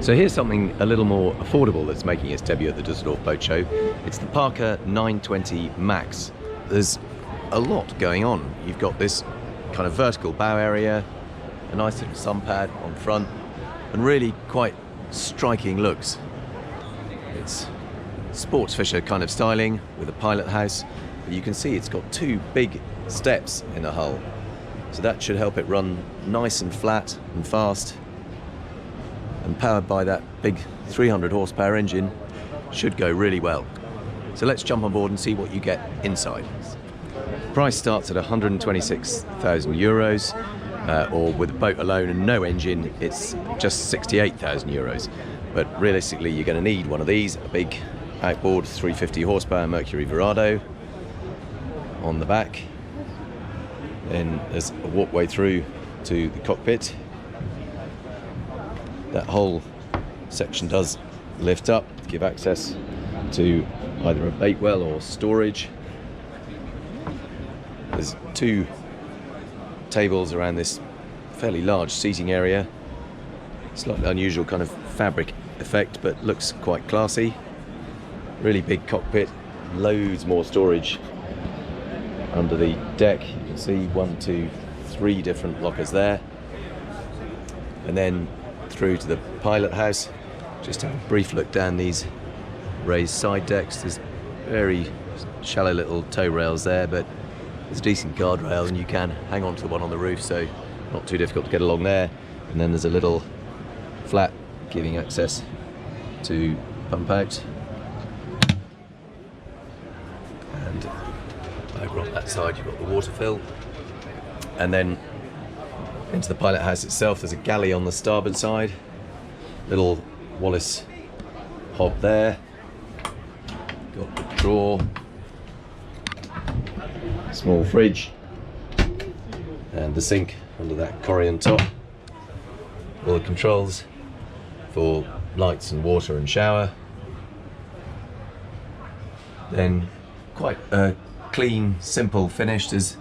So here's something a little more affordable that's making its debut at the Dusseldorf Boat Show. It's the Parker 920 Max. There's a lot going on. You've got this kind of vertical bow area, a nice little sun pad on front, and really quite striking looks. It's sports fisher kind of styling with a pilot house, but you can see it's got two big steps in the hull, so that should help it run nice and flat and fast, and powered by that big 300 horsepower engine should go really well. So let's jump on board and see what you get inside. Price starts at 126,000 euros, or with a boat alone and no engine it's just 68,000 euros. But realistically you're going to need one of these, a big outboard 350 horsepower Mercury Verado on the back. Then there's a walkway through to the cockpit. That whole section does lift up to give access to either a bait well or storage. There's two tables around this fairly large seating area. Slightly unusual kind of fabric effect, but looks quite classy. Really big cockpit, loads more storage under the deck. You can see 1, 2, 3 different lockers there. And then through to the pilot house. Just have a brief look down these raised side decks. There's very shallow little tow rails there, but there's a decent guardrail and you can hang on to the one on the roof, so not too difficult to get along there. And then there's a little flat giving access to pump out. And over on that side you've got the water fill. And then into the pilot house itself there's a galley on the starboard side. Little Wallace hob there. Got the drawer. Small fridge. And the sink under that Corian top. All the controls for lights and water and shower. Then quite a clean, simple finish. There's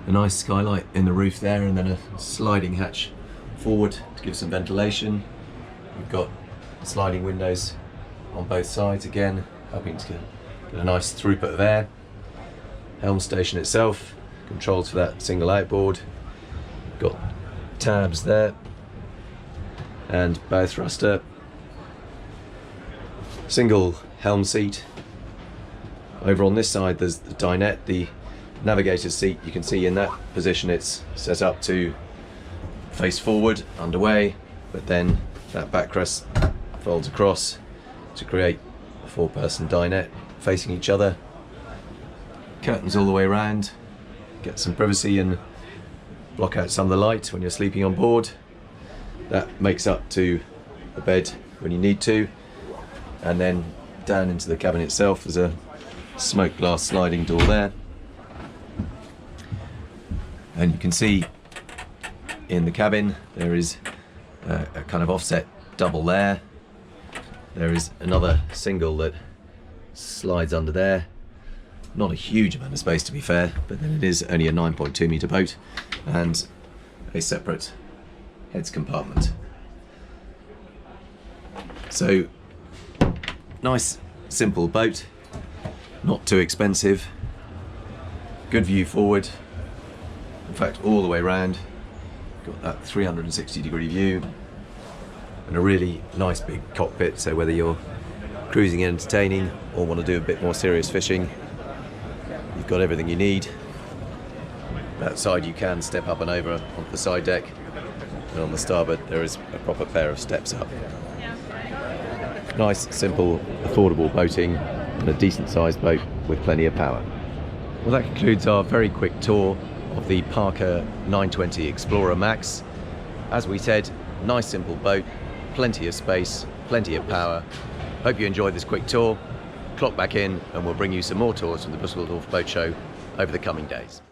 a nice skylight in the roof there, and then a sliding hatch forward to give some ventilation. We've got sliding windows on both sides again, helping to get a nice throughput of air. Helm station itself, controls for that single outboard. Got tabs there, and bow thruster. Single helm seat. Over on this side there's the dinette, the navigator's seat. You can see in that position it's set up to face forward, underway, but then that backrest folds across to create a 4-person dinette facing each other. Curtains all the way around, get some privacy and block out some of the light when you're sleeping on board. That makes up to the bed when you need to. And then down into the cabin itself there's a smoke glass sliding door there. And you can see in the cabin there is a kind of offset double there. There is another single that slides under there. Not a huge amount of space to be fair, but then it is only a 9.2 metre boat and a separate heads compartment. So nice simple boat, not too expensive, good view forward, in fact all the way around. Got that 360-degree view and a really nice big cockpit, so whether you're cruising and entertaining or want to do a bit more serious fishing, you've got everything you need. That side you can step up and over onto the side deck, and on the starboard there is a proper pair of steps up. Nice, simple, affordable boating and a decent sized boat with plenty of power. Well, that concludes our very quick tour of the Parker 920 Explorer Max. As we said, nice simple boat, plenty of space, plenty of power. Hope you enjoyed this quick tour. Clock back in and we'll bring you some more tours from the Dusseldorf Boat Show over the coming days.